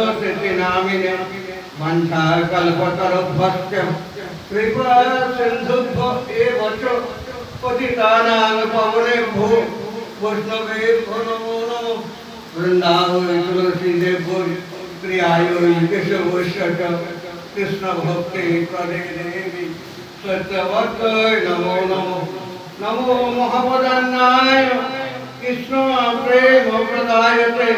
नामिने वंशाकल्पतरुभ्यश्च कृपा सिन्धुभ्यो एव च पतितानां पावनेभ्यो वैष्णवेभ्यो नमो नमः। वृन्दावने तुलसीदेवो प्रियायै केशवस्य च कृष्णभक्ते प्रदे देवी सत्यवत्यै नमो नमः। नमो महावदन्नाय कृष्ण प्रेम प्रदायते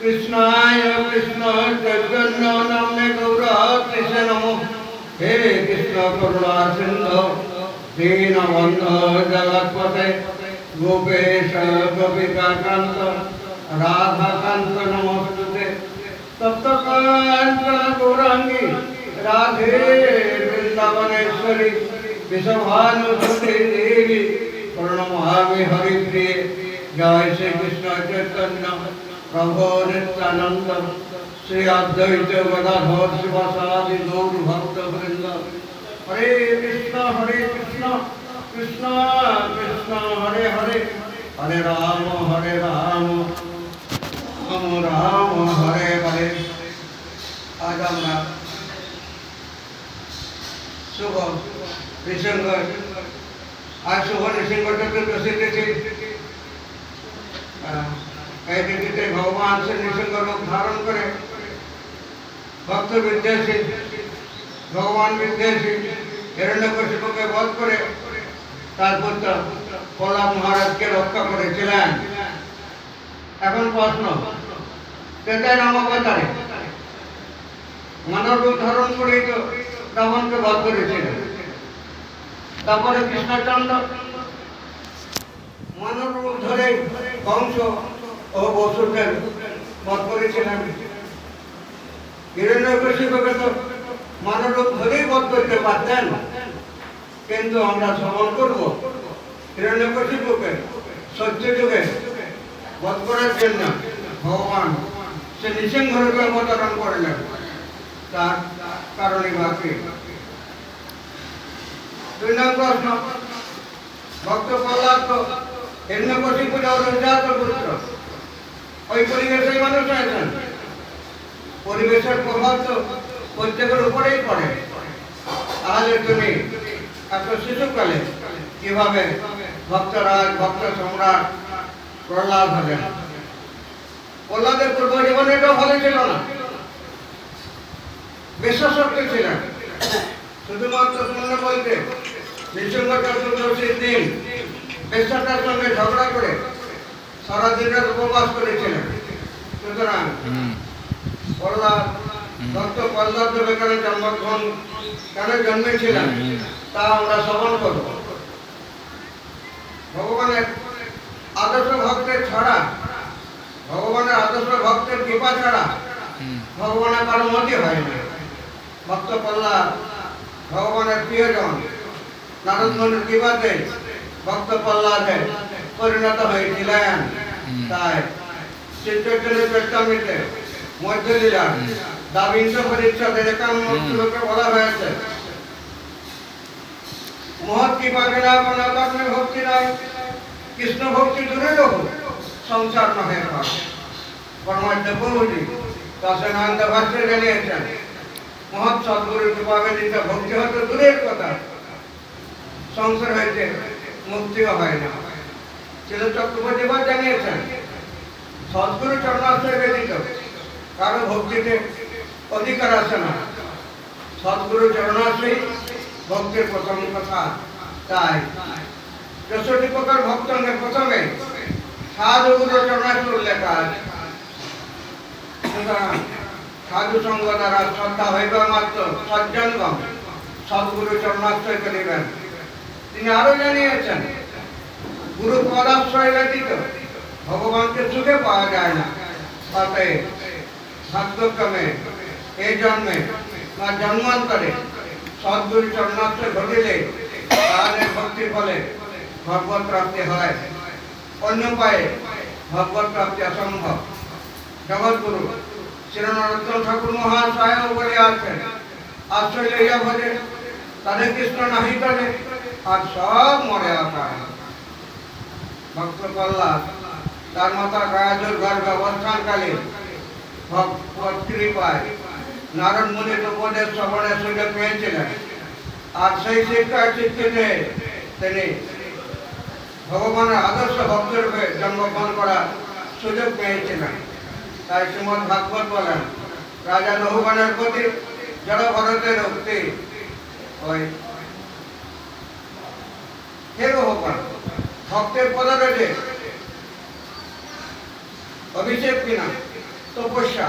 कृष्णाय कृष्ण चैतन्य नाम्ने गौरात्रिसे नमः। हे कृष्ण करुणा सिंधु दीनबन्धो जगत्पते गोपेश गोपिकान्त राधाकान्त नमोस्तुते। तप्तकाञ्चन गौरांगी राधे वृंदावनेश्वरी विषभानुसुते देवी प्रणमामि हरिप्रिये। जय श्री कृष्ण चैतन्य प्रभु नित्यानंद श्री अद्वैत गदाधर शिवासादि गौर भक्त वृंद। हरे कृष्ण कृष्ण कृष्ण हरे हरे हरे राम राम हरे हरे। आज আমরা शुभ नृसिंह आज शुभ नृसिंह चतुर्दशी तिथि तिथिते भगवान श्री नृसिंह रूप धारण करे भक्त विद्वेषी भगवान विद्वेषी हिरण्यकशिपु के वध करे तार पुत्र प्रहलाद महाराज के रक्षा करेছিলেন। এখন প্রশ্ন তেতাই নামকাতারে মানব রূপ ধারণ করেই তো রাবণকে বধ করেছিলেন। তারপরে কৃষ্ণচন্দ্র মানব রূপ ধরে কংস ও বসুদেব বধ করেছিলেন। হিরণ্যকশিপুকে তো মানব রূপ ধরেই বধ করতে পারতেন, কিন্তু আমরা শ্রবণ করব হিরণ্যকশিপুকে সত্যযুগে বধ করার জন্য ভগবান সে নৃসিংহ রূপে অবতরণ করলেন। তার কারণে বাকি দুই নম্বর প্রশ্ন ভক্ত প্রহ্লাদ তো হিরণ্যকশিপুর অভিজাত পুত্র, ওই পরিবেশেই মানুষ আছেন। পরিবেশের প্রভাব তো প্রত্যেকের উপরেই পড়ে। তাহলে তুমি এত শিশুকালে কিভাবে ভক্তরাজ ভক্ত সম্রাট প্রহ্লাদ হলেন? প্রহ্লাদের পূর্ব জীবনে এটাও ভালো ছিল না, বিশ্বাসক্তি ছিলেন। শুধুমাত্র পুণ্য বলতে নৃসিংহ চতুর্দশীর দিন বেশ্যাটার সঙ্গে ঝগড়া করে সারাদিনের উপবাস করেছিলেন। সুতরাং প্রহ্লাদ ভক্ত প্রহ্লাদ এখানে জন্মগ্রহণ কেন জন্মেছিলেন তা আমরা শ্রবণ করব। ভগবানের আদর্শ ভক্তের ছাড়া, ভগবানের আদর্শ ভক্তের কৃপা ছাড়া ভগবানের কারো মতি হয় না। ভক্ত প্রহ্লাদ ভগবানের প্রিয়জন, নারদ মুনির কৃপাতে ভক্ত প্রহ্লাদে পরিণত হয়েছিলেন। তাই শ্রী চৈতন্য চরিতামৃতে মধ্যলীলা দ্বাবিংশ পরিচ্ছদে 51 শ্লোকে বলা হয়েছে, মহৎ কৃপা বিনা কোন কর্মে ভক্তি নাই, কৃষ্ণ ভক্তি দূরে রহু সংসার নহে পার। পরমাত্ম প্রভুজি দশনান্ত ভাষ্যে জানিয়েছেন, মহৎ সদ্গুরুর কৃপা ব্যতীত ভক্তি হতে দূরের কথা, সংসার হইতে মুক্তিও হয় না। ছিল চক্রবর্তী জানিয়েছেন, সদ্গুরু চরণাশ্রয় ব্যতীত কারো ভক্তিতে অধিকার আছে না। সদ্গুরু চরণাশ্রয় ভক্তির প্রথম কথা। তাই 64 প্রকার ভক্তদের প্রথমে সাধুগুরু চরণাশ্রয় উল্লেখ আছে। সুতরাং সাধু সঙ্গ দ্বারা শ্রদ্ধা হইবা মাত্র সজ্জনগণ সদ্গুরু চরণাশ্রয় করিবেন। তিনি আরো জানিয়েছেন, গুরু পদাশ্রয় ব্যতীত ভগবানকে সুখে পাওয়া যায় না। অতএব ভাগ্যক্রমে এই জন্মে বা জন্মান্তরে সদ্গুরু চরণাশ্রয় ঘটিলে তাদের ভক্তির ফলে ভগবত প্রাপ্তি হয়। অন্য উপায়ে ভগবত প্রাপ্তি অসম্ভব। জগৎগুরু শ্রী নরোত্তম ঠাকুর মহাশয় বলে আছেন, আশ্রয় লইয়া ভজে তাদের কৃষ্ণ নাহি তলে আর সব মরে আকার। ভক্ত প্রহ্লাদ তার মাতা গায়াজুর গর্ভে অবস্থানকালে ভগবত কৃপায় নারদ মুনির উপদেশ শ্রবণের সুযোগ পেয়েছিলেন। আর সেই শিক্ষার ভিত্তিতে তিনি ভগবানের আদর্শ ভক্তরূপে জন্মগ্রহণ করার সুযোগ পেয়েছিলেন। তাই শ্রীমদ্ ভাগবত বলেন, রাজা রঘুগণের প্রতি জড় ভরতের উক্তি, ওই হে রঘুগণ, ভক্তের পদরজে অভিষেক কিনা তপস্যা,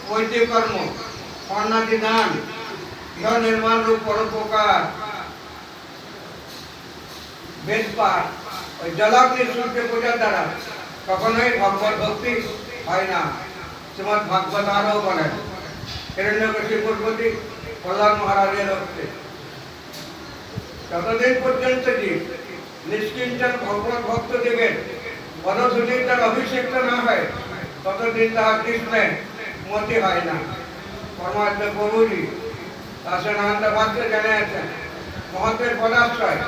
বৈদিক কর্ম, অন্নাদি দান, গৃহ নির্মাণ রূপ পরোপকার, বেদ পাঠ, ওই জলাগ্নি সূর্য পূজার দ্বারা কখনোই ভগবত ভক্তি হয় না। শ্রীমদ্ ভাগবত আরও বলেন, হিরণ্যকশিপুর প্রতি প্রহ্লাদ মহারাজের রক্তে যতদিন পর্যন্ত জীব নিষ্কিঞ্চন ভগবত ভক্ত দিবেন পদধূলির তার অভিষিক্ত না হয়, ততদিন তাহার কৃষ্ণে মতি হয় না। পরমাত্মা প্রভুজি দাসনানন্দ ভাষ্যে জানিয়েছেন, মহতের পদাশ্রয়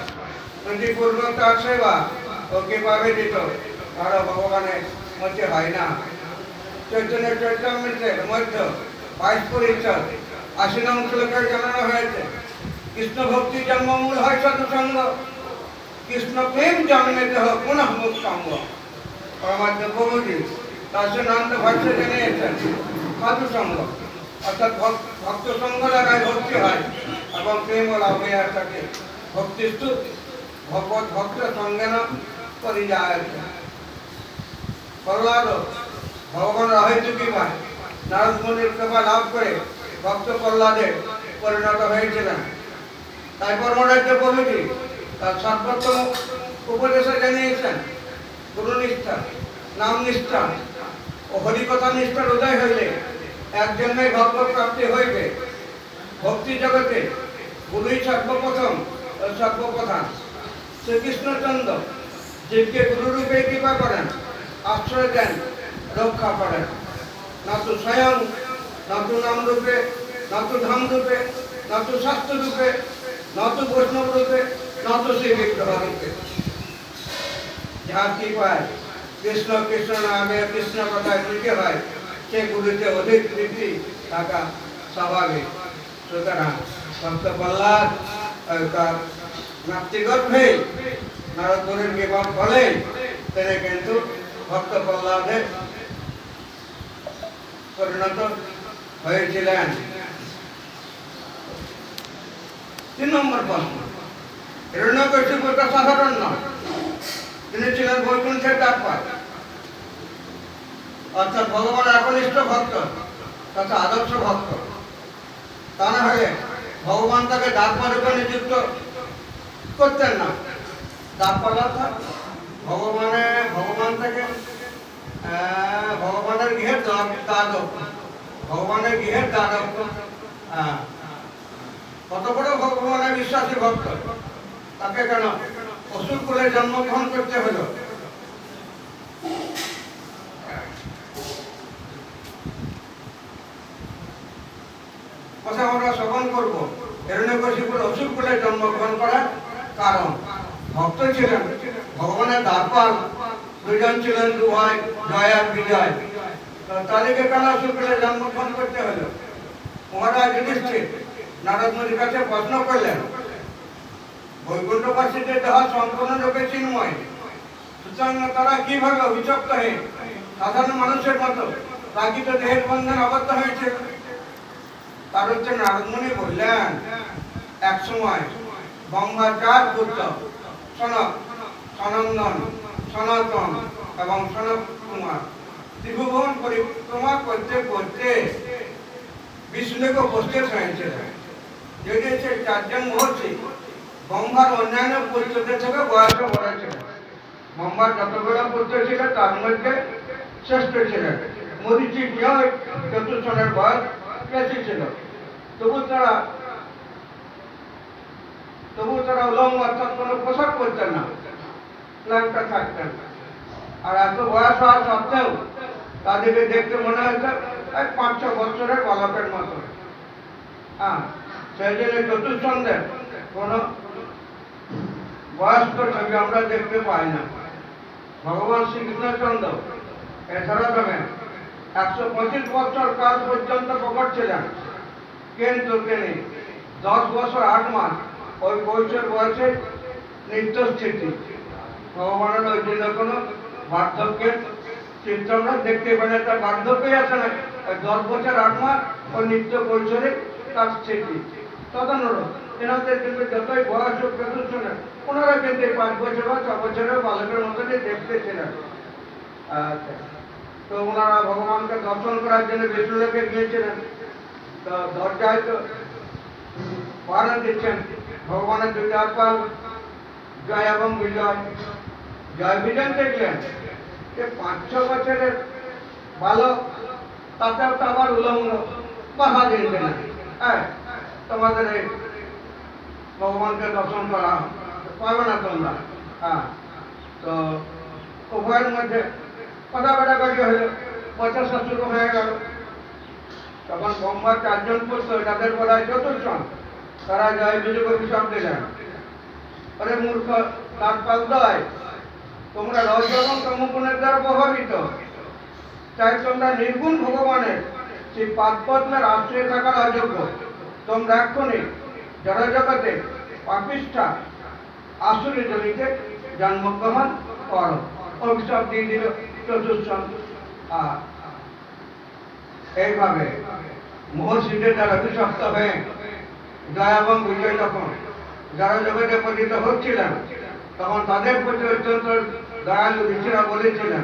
প্রতিপূর্বক তার সেবা ও কৃপা ব্যতীত কারো ভগবানের মতি হয় না। চৈতন্য চৈতন্যের মধ্যে 22 পরিচ্ছদ 80 নং শ্লোকে জানানো হয়েছে, কৃষ্ণ ভক্তি জন্মমূল হয় সৎসঙ্গ, কৃষ্ণ প্রেম জন্মেতে হোক পুনঃ মুক্তঙ্গ। পরমাত্মা প্রভুজি দাসনানন্দ ভাষ্যে জানিয়েছেন, সাধুসঙ্গ অর্থাৎ ভক্ত সঙ্গ দ্বারাই ভক্তি হয় এবং প্রেম লাভ হইয়া থাকে। ভক্তিস্তু ভগবত ভক্ত সঙ্গেন পরিযায়। প্রহ্লাদ ভগবানের অহেতুকী পায় নারদ মুনির কৃপা লাভ করে ভক্ত প্রহ্লাদে পরিণত হয়েছিলেন। তাই পরমারাধ্য প্রভুজি তার সর্বোত্তম উপদেশে জানিয়েছেন, গুরুনিষ্ঠা, নাম নিষ্ঠা ও হরিকথা নিষ্ঠার উদয় হইলে একজন্যই ভগবত প্রাপ্তি হইবে। ভক্তি জগতে গুরুই সর্বপ্রথম ও সর্বপ্রধান। শ্রীকৃষ্ণচন্দ্র জীবকে গুরুরূপে কৃপা করেন, আশ্রয় দেন, রক্ষা করেন। না তো স্বয়ং, না তো নাম রূপে, না তো ধাম রূপে, না তো শাস্ত্র রূপে, না তো বৈষ্ণব রূপে, না তো শ্রী বিগ্রহ রূপে। যাহার কৃপায় কৃষ্ণ কৃষ্ণ নামে কৃষ্ণ কথায় মিলতে হয়, সে গুরুতে অধিক প্রীতি থাকা স্বাভাবিক। সুতরাং ভক্ত প্রহ্লাদ তার মাতৃগর্ভে নারদ মুনির কৃপা ফলে তিনি কিন্তু ভক্ত প্রহ্লাদে পরিণত হয়েছিলেন। 3 নম্বর প্রশ্ন, হিরণ্যকশিপু তো সাধারণ নয়, তিনি ছিলেন বৈকুণ্ঠের দ্বারপাল, অর্থাৎ ভগবানের একনিষ্ঠ ভক্ত তথা আদর্শ ভক্ত। তা না হলে ভগবান তাকে দ্বারপাল রূপে নিযুক্ত করতেন না। দ্বারপাল অর্থাৎ ভগবান থেকে ভগবানের গৃহের দ্বারক, ভগবানের গৃহের দ্বারক। কত বড় ভগবানের বিশ্বাসী ভক্ত, তাকে কেন অসুর কুলে জন্মগ্রহণ করতে হলো? কথা আমরা শ্রবণ করব হিরণ্যকশিপুর অসুর কুলে জন্মগ্রহণ করার কারণ। ভক্ত ছিলেন, ভগবানের দ্বারপাল, দুজন ছিলেন দু ভাই, জয় আর বিজয়। তাদেরকে কেন অসুর কুলে জন্মগ্রহণ করতে হলো? মহারাজ যুধিষ্ঠির নারদ মুনির কাছে প্রশ্ন করলেন, বৈকুণ্ঠবাসীদের দেহ সম্পূর্ণরূপে চিন্ময়, সুতরাং তারা কিভাবে অভিশপ্ত হয়ে সাধারণ মানুষের মতো প্রাকৃত দেহের বন্ধন আবদ্ধ হয়েছে? তার হচ্ছে নারদ মুনি বললেন, এক সময় ব্রহ্মার 4 পুত্র সনক, সনন্দন, সনাতন এবং সনক কুমার ত্রিভুবন পরিক্রমা করতে করতে বিষ্ণুকে উপস্থিত হয়েছিলেন। যদি সে 4 জন মহর্ষি ব্রহ্মার অন্যান্য পুত্রদের থেকে বয়সে বড় ছিলেন। ব্রহ্মার যতগুলো পুত্র ছিল তার মধ্যে শ্রেষ্ঠ ছিলেন। মরীচি চতুর্থনের বয়স বেশি ছিল। তবু তারা উলঙ্গ অর্থাৎ কোনো পোশাক করতেন না, ক্লান্ত থাকতেন। আর এত বয়স হওয়া সত্ত্বেও তাদেরকে দেখতে মনে হয়েছে 5-6 বছরের বালকের মতো। সেই জন্য চতুর্থদের কোনো বয়স্ক ছবি আমরা দেখতে পাই না। ভগবান শ্রীকৃষ্ণচন্দ্র এছাড়া তবে 125 বছর কাল পর্যন্ত প্রকট ছিলেন, কিন্তু তিনি 10 বছর 8 মাস ওই কৈশোর বয়সে নিত্যস্থিতি। ভগবানের ওই জন্য কোনো বার্ধক্যের চিত্র আমরা দেখতে পাই না, তার বার্ধক্যই আছে না। 10 বছর 8 মাস ওই নিত্য কৈশোরে তার স্থিতি। তদনুরূপ তেনাদের কিন্তু যতই বয়স হোক প্রদূষণের, ওনারা কিন্তু 5 বছর বা 6 বছরের বালকের মতনই দেখতে ছিলেন। আচ্ছা, তো ওনারা ভগবানকে দর্শন করার জন্য বিষ্ণুলোকে গিয়েছিলেন। তো দরজায় তো পাহারা দিচ্ছেন ভগবানের দুইটার পাল, জয় এবং বিজয়। জয় বিজয় দেখলেন যে 5-6 বছরের বালক, তাতেও তো আবার উলঙ্গ, বাধা দিয়ে দিলেন, হ্যাঁ তোমাদের এই ভগবানকে দর্শন করা পাবে না তোমরা। হ্যাঁ, তো উভয়ের মধ্যে কথা কাটাকাটি হলো, বচসা শুরু হয়ে গেল। তখন ব্রহ্মার 4জন পুত্র, যাদের বলা হয় চতুর্জন, তারা জয় বিজয় অভিশাপ দিলেন। আরে মূর্খ তাৎপালদয়, তোমরা রজ এবং তমগুণের দ্বারা প্রভাবিত, তাই তোমরা নির্গুণ ভগবানের সেই পাদপদ্মের আশ্রয়ে থাকার অযোগ্য। তোমরা এক্ষুনি জড়জগতে পাপিষ্ঠা আসুরি জমিতে জন্মগ্রহণ করো। অভিশাপ দিয়ে দিল চতুর্জন। এইভাবে মহর্ষিদের দ্বারা অভিশপ্ত হয়ে জয় এবং বিজয় যখন জড়জগতে পতিত হচ্ছিলেন, তখন তাদের প্রতি অত্যন্ত দয়ালু ঋষিরা বলেছিলেন,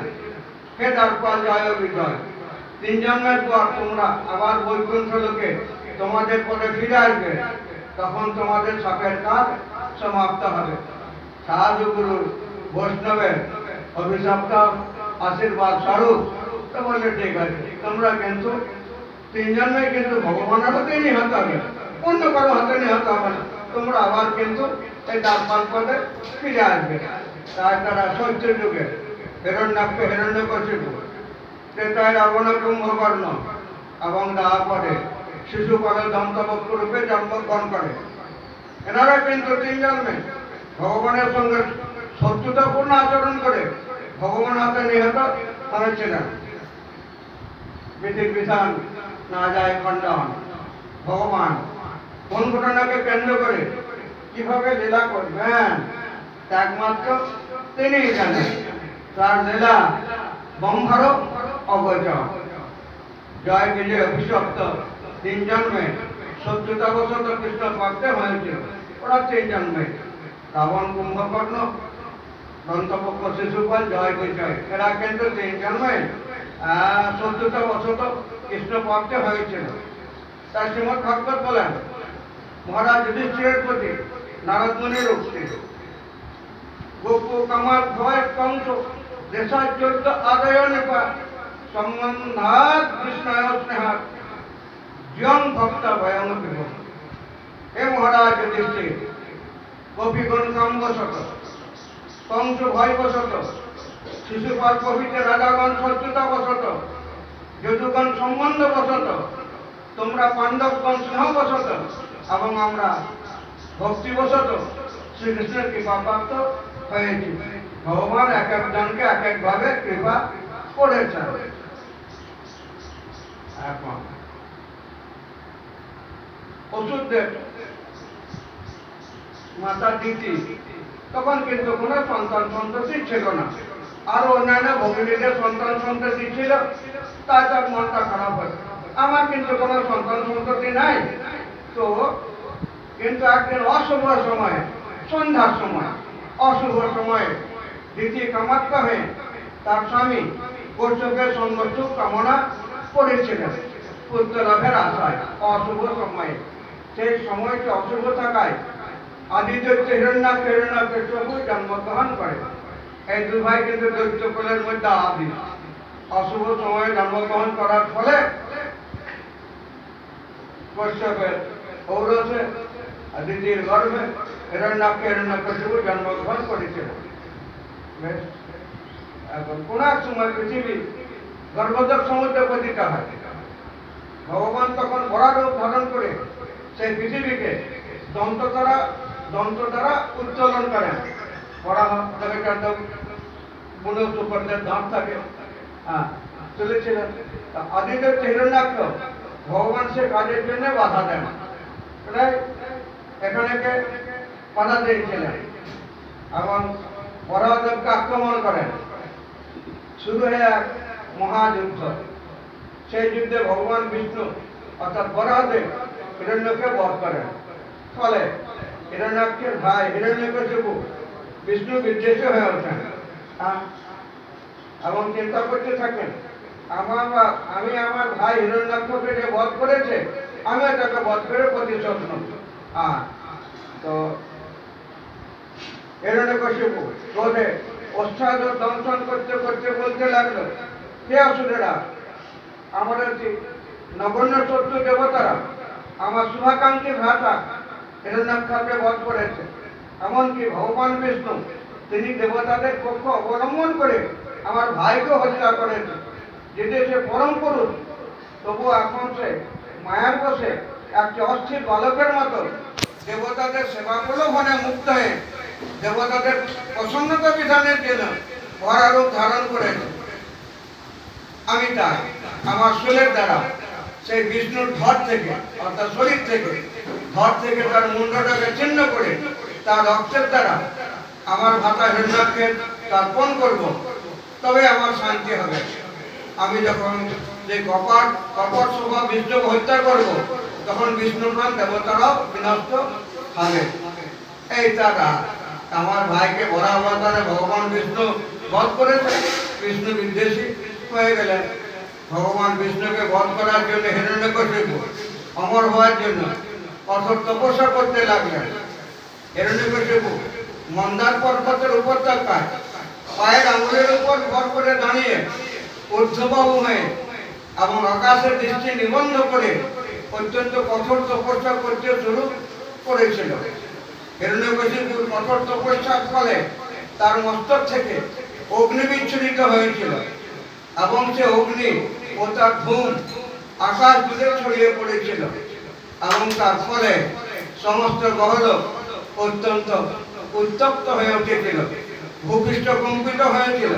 হে দ্বারপাল জয় ও বিজয়, 3 জন্মের পর তোমরা আবার বৈকুণ্ঠ লোকে তোমাদের পদে ফিরে আসবে, তখন তোমাদের সাপের কাজ সমাপ্ত হবে। সাধু গুরু বৈষ্ণবের অভিশপ্ত আশীর্বাদ স্বরূপ তো বললে ঠিক আছে, তোমরা কিন্তু 3 জন্মে কিন্তু ভগবানের হাতে নিহত হবে, অন্য কারো হাতে নিহত হবে না, তোমরা আবার কিন্তু এই দ্বারপাল পদে ফিরে আসবে। তাই তারা সত্য যুগে হিরণ্যাক্ষ হিরণ্যকশিপু, ত্রেতায় রাবণ কুম্ভকর্ণ এবং দ্বাপরে শিশুপালে দন্তবক্ষ রূপে জন্মগ্রহণ করে। এনারা কিন্তু 3 জন্মে ভগবানের সঙ্গে শত্রুতাপূর্ণ আচরণ করে ভগবান হাতে নিহত হয়েছিলেন। বিধি বিধান না যায় খণ্ডন, ভগবান কোন ঘটনাকে কেন্দ্র করে কিভাবে লীলা করবেন একমাত্র তিনিই জানেন। তার লীলা ব্রহ্মারও অগোচর। জয় বিজয় অভিশপ্ত 3 জন্মে শত্রুতাবশত কৃষ্ণ প্রাপ্তে হয়েছিল। ওরা 3 জন্মে রাবণ, কুম্ভকর্ণ, দন্তপক্ষ, শিশুপাল, জয় বিজয়, এরা কিন্তু 3 জন্মে শত্রুতাবশত কৃষ্ণ প্রাপ্তে হয়েছিল। তাই শ্রীমদ্ ভাগবত বলেন, মহারাজ যুধিষ্ঠিরের প্রতি নারদ মুনির উক্তি, গোপ কামার ভয় কংস দেশাচ্যুত আদয় নিপা সম্বন্ধাত কৃষ্ণায় স্নেহাত জীবন ভক্ত ভয়ং বিভ। হে মহারাজ যুধিষ্ঠির, গোপীগণ কামবশত, কংস ভয়বশত, শিশুপাল প্রভৃতি রাজাগণ শত্রুতাবশত, যদুগণ সম্বন্ধবশত, তোমরা পাণ্ডবগণ স্নেহবশত এবং আমরা ভক্তিবশত শ্রীকৃষ্ণের কৃপা প্রাপ্ত হয়েছি। ভগবান এক একজনকে এক একভাবে কৃপা করেছেন। এখন অসুরদের মাতা দিতি, তখন কিন্তু কোনো সন্তান সন্ততি ছিল না। আরো অন্যান্য ভগিনীদের সন্তান সন্ততি ছিল, তাই তার মনটা খারাপ হয়, আমার কিন্তু কোনো সন্তান সন্ততি নাই। তো কিন্তু একদিন অশুভ সময়ে, সন্ধ্যার সময়, অশুভ সময়ে দিতি কামাত্মা হয়ে তার স্বামী কৌশিকের সঙ্গসুখ কামনা করেছিলেন পুত্র লাভের আশায়। অশুভ সময়ে, সেই সময়টি অশুভ থাকায় আদিদৈত্য হিরণ্যাক্ষ হিরণ্যকশিপু জন্মগ্রহণ করে। এই 2 ভাই কিন্তু দৈত্য কুলের মধ্যে আদি। অশুভ সময়ে জন্মগ্রহণ করার ফলে কশ্যপের ঔরসে দিদির গর্ভে হিরণ্যাক্ষ হিরণ্যকশিপু জন্মগ্রহণ করেছিল। এখন কোন এক সময় পৃথিবী গর্ভোদক সমুদ্রে পতিত হয়। ভগবান তখন বড় রূপ ধারণ করে সেই পৃথিবীকে দন্ত দ্বারা উত্তোলন করেন। বড় বুনো শুকরদের দাঁত থাকে, তুলেছিলেন। আদিদৈত্য হিরণ্যাক্ষ ভগবান সে কাজের জন্য বাধা দেন, এখানে বাধা দিয়েছিলেন এবং বরাহদেবকে আক্রমণ করেন। শুরু হয়ে এক মহাযুদ্ধ। সেই যুদ্ধে ভগবান বিষ্ণু অর্থাৎ বরাহদেব হিরণ্যকে বধ করেন। ফলে হিরণ্যাক্ষের ভাই হিরণ্যকশিপু বিষ্ণু বিদ্বেষী হয়ে ওঠেন এবং চিন্তা করতে থাকেন, আমি আমার ভাই হিরণ্যাক্ষকে যে বধ করেছে, আমি তাকে বধ করে প্রতিশোধ নেব। তো হিরণ্যকশিপু ক্রোধে অশ্বাদ দংশন করতে করতে বলতে লাগলো, হে অসুরেরা, আমাদের নগণ্য শত্রু দেবতারা আমার শুভাকাঙ্ক্ষী ভ্রাতা হিরণ্যাক্ষকে বধ করেছে। এমনকি ভগবান বিষ্ণু তিনি দেবতাদের পক্ষ অবলম্বন করে আমার ভাইকে হত্যা করেছে। যদি সে পরম পুরুষ, তবু এখন সে মায়ার বসে একটি অস্থির বালকের মতো দেবতাদের সেবা প্রলোভনে মুক্ত হয়ে দেবতাদের প্রসন্নতা বিধানের জন্য ভরা রূপ ধারণ করেছে। আমি তাই আমার শূলের দ্বারা সেই বিষ্ণুর ধর থেকে অর্থাৎ শরীর থেকে ধর থেকে তার মুন্ডটাকে ছিন্ন করে তার রক্তের দ্বারা আমার ভাতা হিরণ্যকে তর্পণ করব, তবে আমার শান্তি হবে। আমি যখন যে কপট স্বভাব বিষ্ণুকে হত্যা করব, তখন বিষ্ণুপ্রাণ দেবতারাও বিনষ্ট হবে। এই তারা আমার ভাইকে বড় অবতারে ভগবান বিষ্ণু বধ করেছে। বিষ্ণু বিদ্বেষী হয়ে গেলেন। ভগবান বিষ্ণুকে বধ করার জন্য হিরণ্যকশিপু অমর হওয়ার জন্য কঠোর তপস্যা করতে লাগলেন। হিরণ্যকশিপু মন্দার পর্বতের উপত্যকায় পায়ের আঙুলের উপর ভর করে দাঁড়িয়ে ঊর্ধ্ববাহু হয়ে এবং আকাশের দৃষ্টি নিবন্ধ করে অত্যন্ত কঠোর তপস্যা করতে শুরু করেছিল। হিরণ্যকশিপুর কঠোর তপস্যার ফলে তার মস্তক থেকে অগ্নি বিচ্ছুরিত হয়েছিল এবং সে অগ্নি ও তার ধূম আকাশ জুড়ে ছড়িয়ে পড়েছিল এবং তার ফলে সমস্ত গ্রহলোক অত্যন্ত উত্তপ্ত হয়ে উঠেছিল, ভূপৃষ্ঠ কম্পিত হয়েছিল,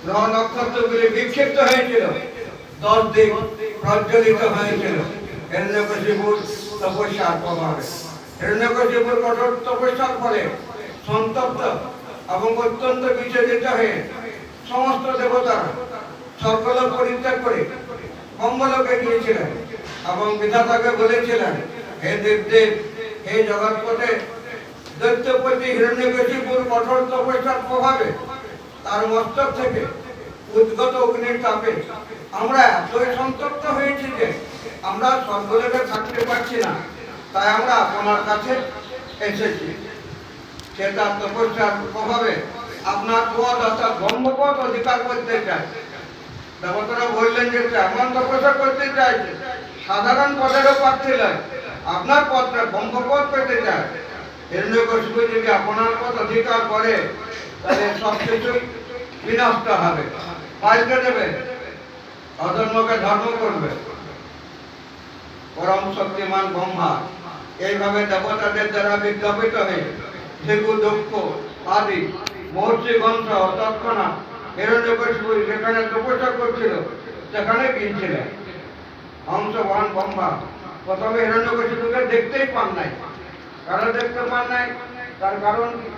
গ্রহ নক্ষত্রগুলি বিক্ষিপ্ত হয়েছিল, 10 দিক প্রজ্বলিত হয়েছিল হিরণ্যকশিপুর তপস্যার প্রভাবে। হিরণ্যকশিপুর কঠোর তপস্যার ফলে সন্তপ্ত এবং অত্যন্ত বিচলিত হয়ে সমস্ত দেবতারা স্বর্গলোক পরিত্যাগ করে ব্রহ্মলোকে গিয়েছিলেন এবং বিধাতাকে বলেছিলেন, হে দেবদেব, হে জগৎপতে, দৈত্যপতি হিরণ্যকশিপুর কঠোর তপস্যার প্রভাবে তার মস্তক থেকে উদ্গত অগ্নির তাপে আমরা এতই সন্তপ্ত হয়েছি যে আমরা স্বর্গলোকে থাকতে পারছি না, তাই আমরা আপনার কাছে এসেছি। সে তার তপস্যার প্রভাবে আপনার পদ অর্থাৎ ব্রহ্মপদ অধিকার করতে চায়। দেবতারা বললেন যে এমন তপস্যা করতে চাইছে, সাধারণ পদেরও প্রার্থী নয়, আপনার পদটা ব্রহ্মপদ পেতে চায়। হিরণ্যকশিপু যদি আপনার পদ অধিকার করে, তাহলে সবকিছুই বিনষ্ট হবে, পাল্টে দেবে, অধর্মকে ধর্ম করবে। পরম শক্তিমান ব্রহ্মা এইভাবে দেবতাদের দ্বারা বিজ্ঞাপিত হয়ে ভৃগু, দক্ষ আদি মহর্ষিগণ সহ তৎক্ষণাৎ হিরণ্যকশিপু যেখানে তপস্যা করছিল সেখানে গিয়েছিলেন। হংসবাহন ব্রহ্মা প্রথমে হিরণ্যকশিপুকে দেখতেই পান নাই। কারণ দেখতে পান নাই, তার কারণ কি?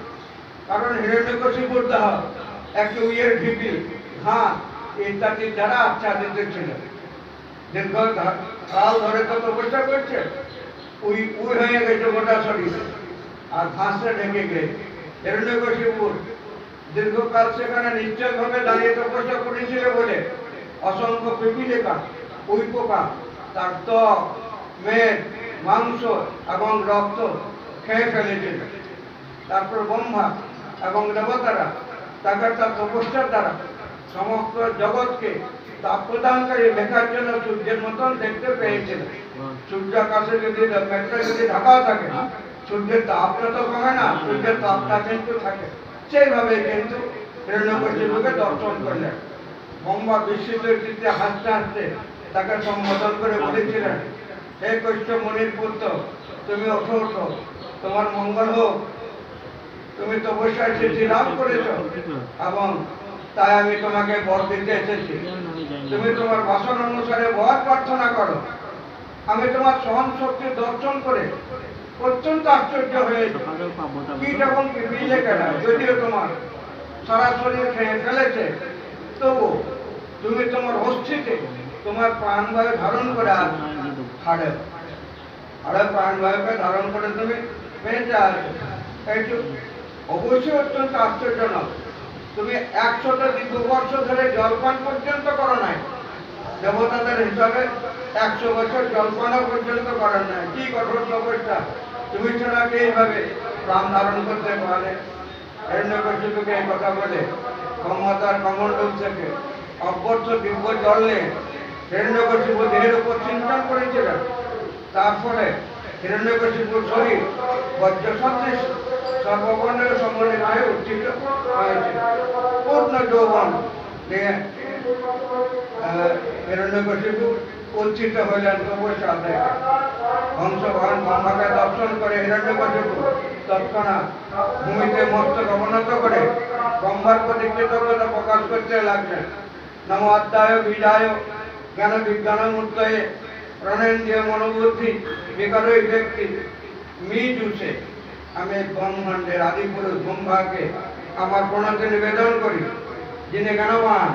কারণ হিরণ্যকশিপুর দেহ একটি উইয়ের ঢিপি, ঘাস ইত্যাদির দ্বারা আচ্ছাদিত ছিল। দীর্ঘ কাল ধরে তো তপস্যা করছে, উই হয়ে গেছে গোটা শরীর আর ঘাসে ঢেকে গেছে। হিরণ্যকশিপুর দীর্ঘকাল সেখানে নিশ্চয়ভাবে দাঁড়িয়ে তপস্যা করেছিল বলে অসংখ্য পিপিলিকা, উই পোকা তার ত্বক, মেদ, মাংস এবং রক্ত খেয়ে ফেলেছিল। তারপর ব্রহ্মা এবং দেবতারা তাকে তার তপস্যার দ্বারা সমস্ত জগৎকে তাপ প্রদানকারী দেখার জন্য সূর্যের মতন দেখতে পেয়েছিল। সূর্য আকাশে যদি মেঘটা যদি ঢাকা থাকে, সূর্যের তাপটা তো কমে না, সূর্যের তাপটা কিন্তু থাকে। সেইভাবে কিন্তু হিরণ্যকশিপুকে দর্শন করলেন। ব্রহ্মা বিস্মিত চিত্তে হাসতে হাসতে তাকে সম্বোধন করে বলেছিলেন, হে কষ্ট মুনির পুত্র, তুমি ওঠো ওঠো, তোমার মঙ্গল হোক। তুমি তপস্যায় সিদ্ধি লাভ করেছ এবং তাই আমি তোমাকে বর দিতে এসেছি। তুমি তোমার বাসনা অনুসারে বর প্রার্থনা করো। আমি তোমার সহন শক্তি দর্শন করে অত্যন্ত আশ্চর্য হয়েছি। কীট এবং বিলেকেরা যদিও তোমার সারা শরীর খেয়ে ফেলেছে, তবু তুমি তোমার অস্থিতে তোমার প্রাণবায়ু ধারণ করে আছো। হাড়ে হাড়ে প্রাণবায়ুকে ধারণ করে তুমি বেঁচে আছো। এইটু অবশ্যই অত্যন্ত আশ্চর্যজনক। তুমি 100 দীর্ঘ বর্ষ ধরে জলপান পর্যন্ত করো নাই। দেবতাদের হিসাবে 100 বছর জলপানও পর্যন্ত করেন নাই। কি কঠোর তপস্যা! তুমি ছাড়া কে এইভাবে প্রাণ ধারণ করতে পারে? হিরণ্যকশিপুকে এই কথা বলে ব্রহ্মতার কমণ্ডল থেকে অভ্যর্থ দিব্য জল নিয়ে হিরণ্যকশিপু দেহের উপর চিন্তন করেছিলেন। তারপরে হিরণ্যকশিপুর শরীর বজ্র সদৃশ সর্ববর্ণের সমন্বয়ে উত্থিত হয়েছে। পূর্ণ যৌবন নিয়ে হিরণ্যকশিপু উত্থিত হইলেন তপস্যা থেকে। হংসবাহন ব্রহ্মাকে দর্শন করে হিরণ্যকশিপু তৎক্ষণাৎ ভূমিতে মস্তক অবনত করে ব্রহ্মার প্রতি কৃতজ্ঞতা প্রকাশ করতে লাগলেন। নমো অধ্যায় বিদায় জ্ঞান বিজ্ঞান মূর্তয়ে প্রাণেন্দ্রিয় মনোবুদ্ধি বিকারই ব্যক্তি মি জুসে। আমি ব্রহ্মাণ্ডের আদিপুরুষ ব্রহ্মাকে আমার প্রণতি নিবেদন করি, যিনি জ্ঞানবান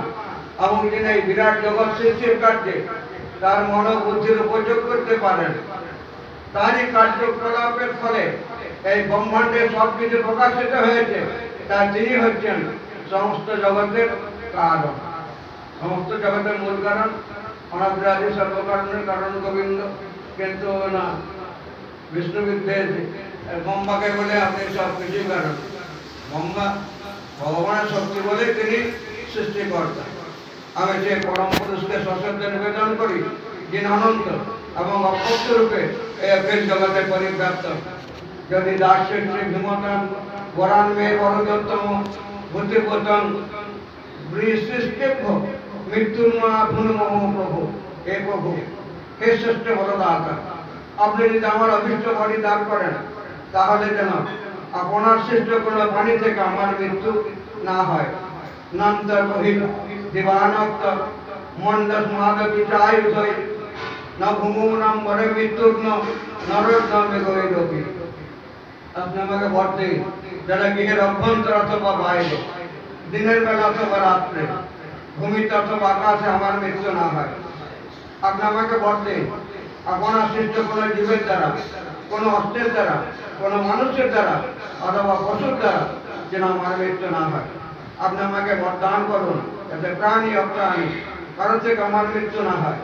এবং যিনি এই বিরাট জগৎ সৃষ্টির কার্যে তার মনোবুদ্ধির উপযোগ করতে পারেন। তারই কার্যকলাপের ফলে এই ব্রহ্মাণ্ডের সব কিছু প্রকাশিত হয়েছে। তার তিনি হচ্ছেন সমস্ত জগতের কারণ, সমস্ত জগতের মূল কারণ। অনাদি সর্বকারণের কারণ গোবিন্দ, কিন্তু না, বিষ্ণুবিদ্যের ব্রহ্মাকে বলে আপনি সব কিছুই কারণ। ব্রহ্মা ভগবানের শক্তি বলে তিনি সৃষ্টিকর্তা। আমি যে পরম পুরুষকে সশ্রদ্ধ নিবেদন করি, যিনি অনন্ত এবং অপত্য রূপে এই অখিল জগতে পরিব্যাপ্ত। যদি দাস্যের ভীমতান বরান মেয়ে বরদোত্তম ভূতিপতন বৃষ্টিভ্য মৃত্যুর্মা ভুনমহ প্রভু। হে প্রভু, হে শ্রেষ্ঠ বরদাতা, আপনি যদি আমার অভিষ্ট পরিত্যাগ করেন, তাহলে যেন আপনার সৃষ্ট কোনো প্রাণী থেকে আমার মৃত্যু না হয়। নন্তর কহিল দিবানক্ত মন্ডস মাধবী চায়ুধয় না ভূমুনাম বরে মৃত্যুর্ন নরোদ্যমে গৈরবী। আপনি আমাকে বর দিন, যারা গৃহের অভ্যন্তর অথবা বাইরে, দিনের বেলা অথবা রাত্রে, ভূমিতে অথবা আকাশে আমার মৃত্যু না হয়। আপনি আমাকে বর দিন, আপনার সৃষ্ট কোনো জীবের দ্বারা, কোনো অস্ত্রের দ্বারা, কোনো মানুষের দ্বারা অথবা পশুর দ্বারা যেন আমার মৃত্যু না হয়। আপনি আমাকে বরদান করুন, যাতে প্রাণী অপ্রাণী কারো থেকে আমার মৃত্যু না হয়।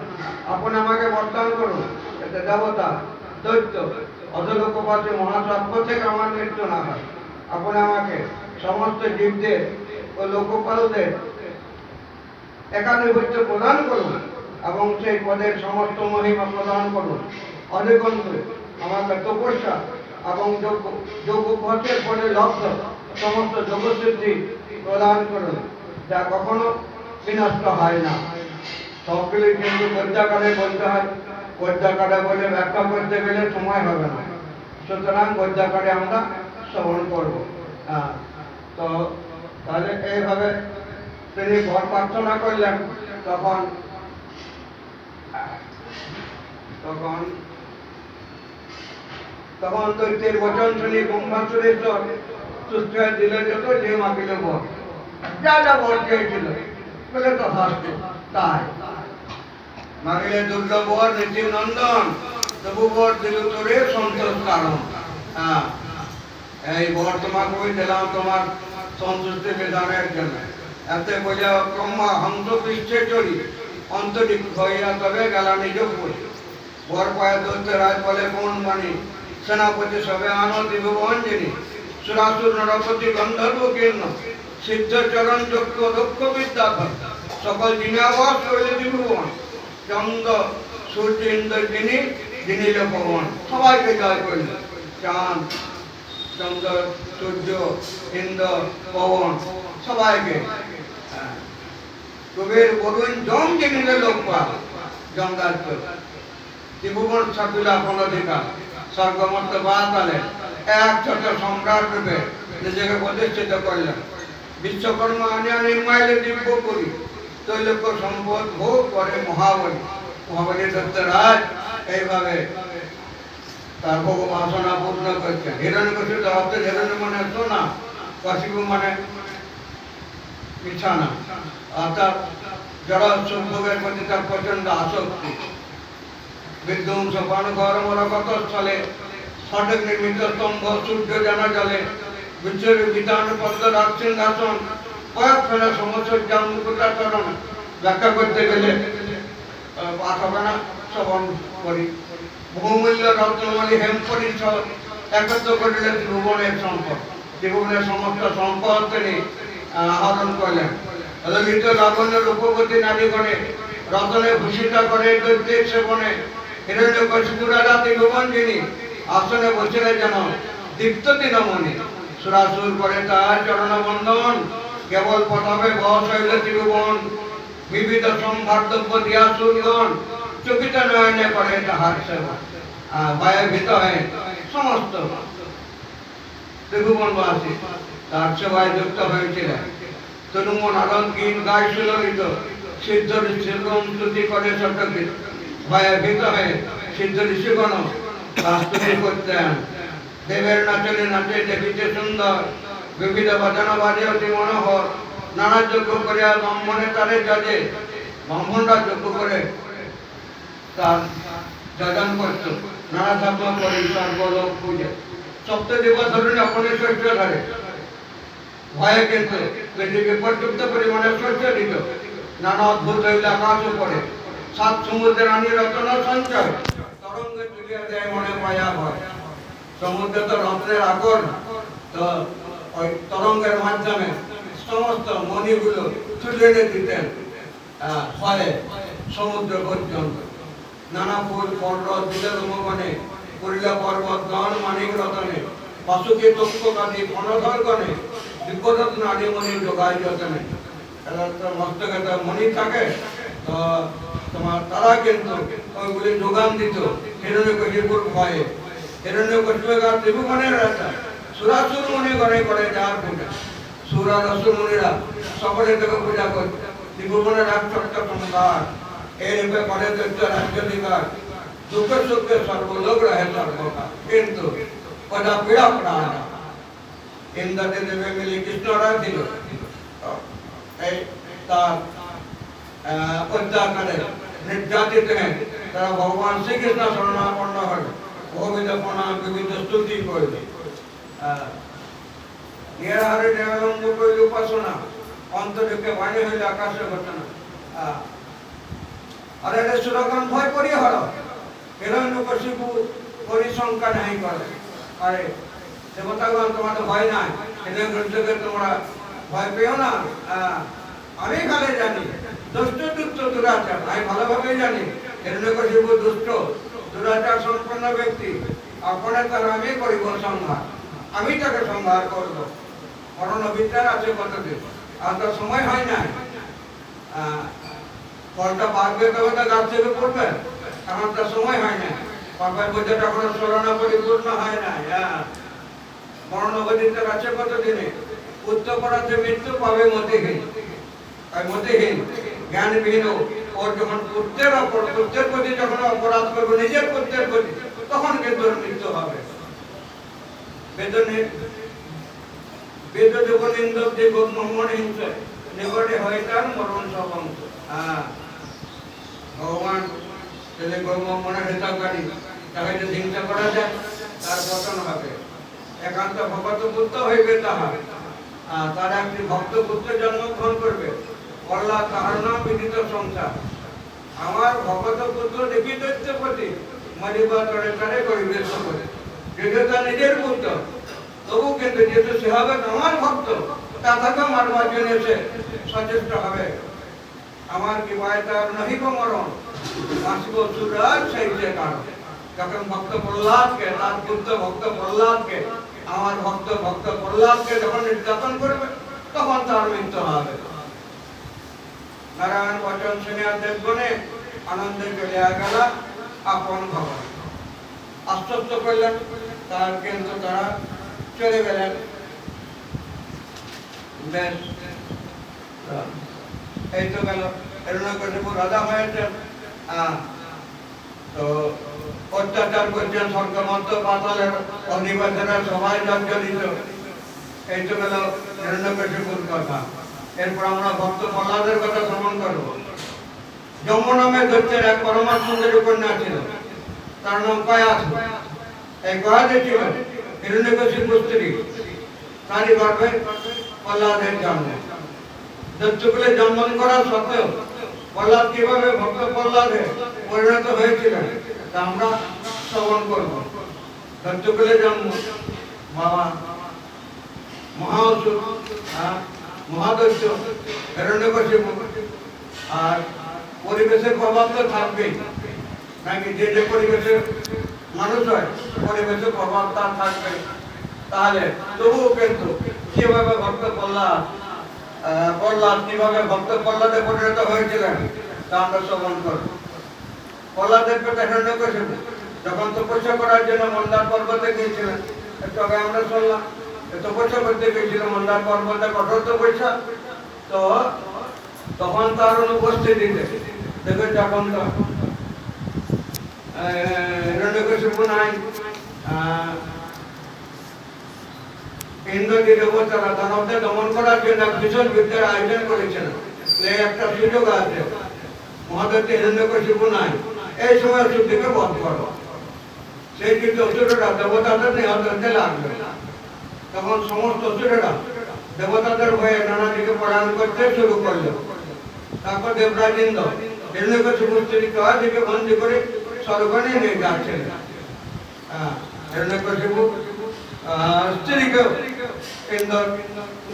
আপনি আমাকে বরদান করুন, যাতে দেবতা দৈত্য অধলোকবাসী মহাসর্প থেকে আমার মৃত্যু না হয়। আপনি আমাকে সমস্ত জীবদের ও লোকপালদের একাধিপত্য প্রদান করুন এবং সেই পদের সমস্ত মহিমা প্রদান করুন। অধিকন্তু আমাকে তপস্যা এবং যোগভ্যাসের ফলে লব্ধ সমস্ত যোগসিদ্ধি প্রদান করুন, যা কখনো বিনষ্ট হয় না। সবগুলি কিন্তু গদ্যাকারে বলতে হয়। গদ্যাকারে বলে ব্যাখ্যা করতে গেলে সময় হবে না, সুতরাং গদ্যাকারে আমরা শ্রবণ করব। তো তাহলে এইভাবে তিনি বর প্রার্থনা করলেন। তখন তখন তখন দৈত্যের বচন শুনি ব্রহ্মাসুরেশ্বর সুস্থ হয়ে দিলে যত যে মাকিল বর, যা যা বর চেয়েছিল বলে তো হাসত তাই মাগিলে দুর্লভ বর নীতি নন্দন, তবু বর দিল তোরে সন্তোষ কারণ। এই বর তোমাকে আমি দিলাম তোমার সন্তুষ্টি বিধানের জন্য। এতে বলে ব্রহ্মা হংস পৃষ্ঠে চড়ি অন্তরিক হইয়া তবে গেলা নিজ পুরী। বর পায় দৈত্য রাজ বলে কোন বাণী, সেনাপতি সবে আনন্দ ভুবন যিনি। সুরাসুর নরপতি গন্ধর্ব কীর্ণ সিদ্ধ চরণ যজ্ঞ দক্ষ বিদ্যাধর। সকল জিনিয়াবাস করিলে ত্রিভুবন, চন্দ্র সূর্য ইন্দ্র যিনি যিনিল পবন। সবাইকে জয় করিল, চাঁদ চন্দ্র সূর্য ইন্দ্র পবন সবাইকে। কবির বরুণ জম যিনিলে লোকপাল, জমরাজ্য ত্রিভুবন ছাপিলা অধিকার। স্বর্গমত্ত বাতালে এক ছোট সম্রাট রূপে নিজেকে প্রতিষ্ঠিত করলেন। বিশ্বকর্মা আনিয়া নির্মাইলে দিব্য করি তৈলক্য সম্পদ ভোগ করে মহাবলী। মহাবলী দত্তরাজ এইভাবে তার ভোগ বাসনা পূর্ণ করছেন। হিরণ্যকশিপু অর্থ হিরণ্য মানে সোনা, কশিপু মানে বিছানা, অর্থাৎ জড় ভোগের প্রতি তার প্রচন্ড আসক্তি। বিধ্বংস বন গরম রকত স্থলে সঠিক নির্মিত স্তম্ভ সূর্য জানা জলে বিশ্বের বিধান পদ্ম রাজসিংহাসন কয়েক ফেলে সমস্যা মুকুটাচরণ ব্যাখ্যা করতে গেলে পাঠ হবে না, শ্রবণ করি। বহুমূল্য রত্নমণি হেম পরিচ্ছদ একত্র করিলেন ত্রিভুবনের সম্পদ। ত্রিভুবনের সমস্ত সম্পদ তিনি আহরণ করলেন। ললিত লাবণ্য রূপবতী নারীগণে রতনে ভূষিত করে দৈত্যের সেবনে হিরণ্যকশিপু রাজা ত্রিভুবন যিনি আসনে বসিলে যেন দীপ্ত তৃণমণি। সুরাসুর করে তার চরণ বন্দন কেবল প্রথমে বস হইল ত্রিভুবন। বিবিধ সম্ভার্দব্য দিয়া সুরগণ চকিত নয়নে করে তাহার সেবা। ভয়ে ভীত হয়ে সমস্ত ত্রিভুবনবাসী তার সেবায় যুক্ত হয়েছিলেন। তনুমন আনন্দ গীত গায় সুললিত সিদ্ধ ঋষিগণ স্তুতি করে শতকৃত। ভয়ে ভীত হয়ে সিদ্ধ ঋষিগণ স্তুতি করতেন। দেবের নাচনে নাচে দেখিতে সুন্দর বিবিধ বাজানো বাজে অতি মনোহর। নানা যজ্ঞ করিয়া ব্রাহ্মণে তারে যজে। ব্রাহ্মণরা যজ্ঞ করে তার যজন করত। নানা ধর্ম করে সর্বলোক পূজে। সপ্ত দেবতা ধরুন আপনের শস্য ধরে। ভয়ে কিন্তু পৃথিবী পর্যাপ্ত পরিমাণে শস্য দিত। নানা অদ্ভুত হইলে আকাশ উপরে সাত সমুদ্রের রানী রত্ন সঞ্চয়। তরঙ্গে তুলিয়া দেয় মনে মায়া ভয়। সমুদ্র তো রত্নের আকর, তো ওই তরঙ্গের মাধ্যমে সমস্ত মণিগুলো তুলে দিতেন ফলে সমুদ্র পর্যন্ত। নানা ফুল পর্বত দিলের মগনে করিলা পর্বত গণ মানিক রতনে বাসুকি তক্ষ কাদি ফণধর গণে দিব্যরত্ন আদিমণি যোগায় যতনে। মস্তকে তো মণি থাকে, তো তোমার তারা কিন্তু ওইগুলি যোগান দিত হিরণ্যকশিপুর ভয়ে। হিরণ্যকশিপু ত্রিভুবনের রাজা সুরাসুর মুনি গণে করে যার পূজা। সুর আর অসুর মুনিরা সকলে তাকে পূজা করত। ত্রিভুবনের রাজসত্তা সংসার এই রূপে করে দৈত্য রাজ্যাধিকার। দুঃখ সুখে সর্বলোক রহে সর্বকাল, কিন্তু প্রজা পীড়া প্রাণ ইন্দ্রতে দেবে মিলি কৃষ্ণরা দিল। এই তার অত্যাচারে নির্যাতিত হয়ে তারা ভগবান শ্রীকৃষ্ণ শরণাপন্ন হল। বহুবিধ প্রণাম বিবিধ স্তুতি করল। নিরাহারে দেবালম্ব করিল উপাসনা, অন্তরিক্ষে বাণী হইল আকাশে ঘটনা। আরে রে সুরগণ ভয় করি হর, হিরণ্যকশিপু পরিসংখ্যা নাই করে। আরে দেবতাগণ তোমাদের ভয় নাই, হিরণ্যকশিপুকে তোমরা ভয় পেও না। আমি ভালো জানি দুষ্ট দুষ্ট দুরাচার, আমি ভালোভাবেই জানি হিরণ্যকশিপু দুষ্ট দুরাচার সম্পন্ন ব্যক্তি। আপনে তার আমি করিব সংহার, আমি তাকে সংহার করব। মরণ বিচার আছে কতদিন, আর তো সময় হয় না। ফলটা পাকবে তবে তো গাছ থেকে পড়বে, এখন তো সময় হয় না। পাকার বোঝাটা কোনো স্মরণা পরিপূর্ণ হয় না। মরণ অবধিতার আছে কতদিনে। উত্তর পড়াতে মৃত্যু পাবে মতিহীন। আর মতিহীন জ্ঞানবিহীন ওর যখন পুত্রের প্রতি যখন অপরাধ করবে, নিজের পুত্রের প্রতি, তখন কিন্তু মৃত্যু হবে। বেদনে বেদ দেব নিন্দব দেব মঙ্গল হিংসা নিকটে হয় তার মরণ সবংশ। ভগবান যদি মনের হিতাকারী, তাকে যদি হিংসা করা যায় তার পতন হবে। একান্ত ভগত পুত্র হইবে তাহার, তার একটি ভক্ত পুত্র জন্মগ্রহণ করবে। বললা তাহার নাম বিদিত সংসার। আমার ভগত পুত্র দেখি দৈত্যপতি, মরিবা তরে তারে করিবে সকলে। যদিও তার নিজের পুত্র, তবু কিন্তু যেহেতু সে হবে আমার ভক্ত, তা তাকে মারবার জন্য সে সচেষ্ট হবে। আমার কি ভয় তার নহিব মরণ, বাঁচব সুরাজ সেই যে কারণ। যখন ভক্ত প্রহ্লাদকে, তার পুত্র ভক্ত প্রহ্লাদকে, আমার ভক্ত প্রহ্লাদকে যখন নির্যাতন করবে, তখন তার মৃত্যু হবে। নারায়ণ বচন শুনিয়া দেবগণে আনন্দে চলিয়া গেল আপন ভবন। আশ্বস্ত করলেন তার, কিন্তু তারা চলে গেলেন। বেশ, এই তো গেল হিরণ্যকশিপু রাজা হয়েছেন। তো অত্যাচার করছেন, স্বর্গমর্ত পাতালের অধিবাসীরা সবাই জর্জরিত। এই তো গেল হিরণ্যকশিপুর কথা। এরপর আমরা ভক্ত প্রহ্লাদের কথা শ্রবণ করব। যম নামে দৈত্যের এক পরমা সুন্দরী কন্যা ছিল, তার নাম কয়াস। এই কয়াসে ছিল হিরণ্যকশিপুর স্ত্রী, তারই গর্ভে প্রহ্লাদের জন্ম। দৈত্যকুলে জন্ম করা সত্ত্বেও প্রহ্লাদ কিভাবে ভক্ত প্রহ্লাদে পরিণত হয়েছিলেন তা আমরা শ্রবণ করব। দৈত্যকুলে জন্ম, বাবা মহাসুর, মহাদৈত্য হিরণ্যকশিপু। আর পরিবেশের প্রভাব তো থাকবেই, নাকি যে যে পরিবেশে মানুষ হয় পরিবেশের প্রভাব তার থাকবে। তাহলে তবুও কিন্তু কিভাবে ভক্ত প্রহ্লাদ কিভাবে ভক্ত প্রহ্লাদে পরিণত হয়েছিলেন তা আমরা শ্রবণ করব। প্রহ্লাদের পিতা হিরণ্যকশিপু যখন তপস্যা করার জন্য মন্দার পর্বতে গিয়েছিলেন, একটু আগে আমরা শুনলাম তপস্যা করতে গিয়েছিল মন্দার পর্বতে, কঠোর তপস্যা। তো তখন তার অনুপস্থিতিতে দেখে যখন হিরণ্যকশিপু নাই, ইন্দ্রজি দেবতারা দানবদের দমন করার জন্য এক ভীষণ যুদ্ধের আয়োজন করেছেন। একটা সুযোগ আছে, মহাদৈত্য হিরণ্যকশিপু নাই, এই সময় যুদ্ধকে বধ করো। সেই যুদ্ধে অসুরেরা দেবতাদের নিহত হতে লাগবে। তখন সমস্ত অসুরেরা দেবতাদের ভয়ে নানা দিকে পলায়ন করতে শুরু করল। তারপর দেবরাজ ইন্দ্র হিরণ্যকশিপুর স্ত্রী কয়াসকে বন্দী করে স্বর্গে নিয়ে যাচ্ছিলেন। হিরণ্যকশিপু স্ত্রীকে ইন্দ্র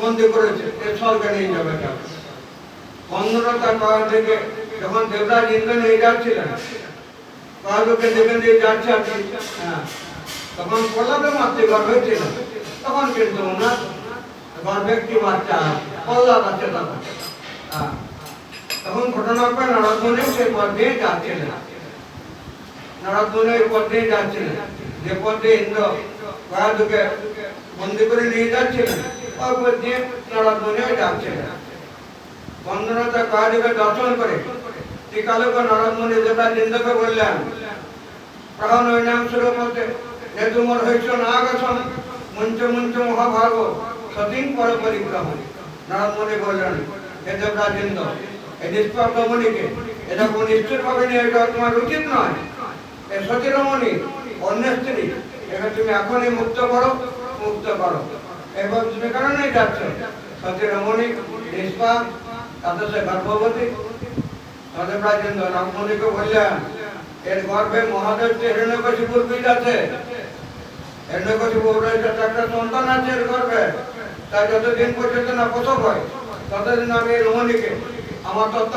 বন্দী করেছে, স্বর্গে নিয়ে যাবে। বন্ধুরতা কয়া থেকে যখন দেবরাজ ইন্দ্র নিয়ে যাচ্ছিলেন, কয়াসকে দেখে নিয়ে যাচ্ছে, তখন প্রহ্লাদের মাতৃগর্ভে ছিল। তখন কিন্তু ওনার গর্ভে একটি বাচ্চা প্রহ্লাদ আছে। তখন ঘটনাক্রমে নারদ মুনি সেই পথ দিয়ে যাচ্ছিলেন। নারদ মুনি ওই পথ দিয়ে যাচ্ছিলেন, যে পথ দিয়ে ইন্দ্র কয়াসকে বন্দী করে নিয়ে যাচ্ছিলেন, ওই পথ দিয়ে নারদ মুনি যাচ্ছিলেন। বন্ধুরতা কয়াসকে দর্শন করে ত্রিকালজ্ঞ নারদ মুনি দেবরাজ ইন্দ্রকে বললেন, প্রাণ ঐনাং সুরমতে নেতুমর হইছ নাগসম মঞ্চ মঞ্চ মহাভাগ সতীন পর পরিগ্রহ। নারদ মুনি বললেন, হে দেবরাজ ইন্দ্র, এই নিষ্পাপ রমণীকে এরকম নিশ্চিত ভাবে নিয়ে যাওয়া তোমার উচিত নয়। এই সতী রমণী অন্য স্ত্রী, একে তুমি এখনই মুক্ত করো, মুক্ত করো। এবার তুমি কারণে যাচ্ছ, সতী রমণী নিষ্পাপ, তাতে সে গর্ভবতী। দেবরাজ ইন্দ্র নারদ মুনিকে বললেন, এর গর্ভে মহাদৈত্য হিরণ্যকশিপুর বীজ আছে। হিরণ্যকশিপুর একটা সন্তান আছে এর গর্ভে। তাই যতদিন পর্যন্ত না প্রসব হয় ততদিন আমি রমণীকে আমার তত্ত্ব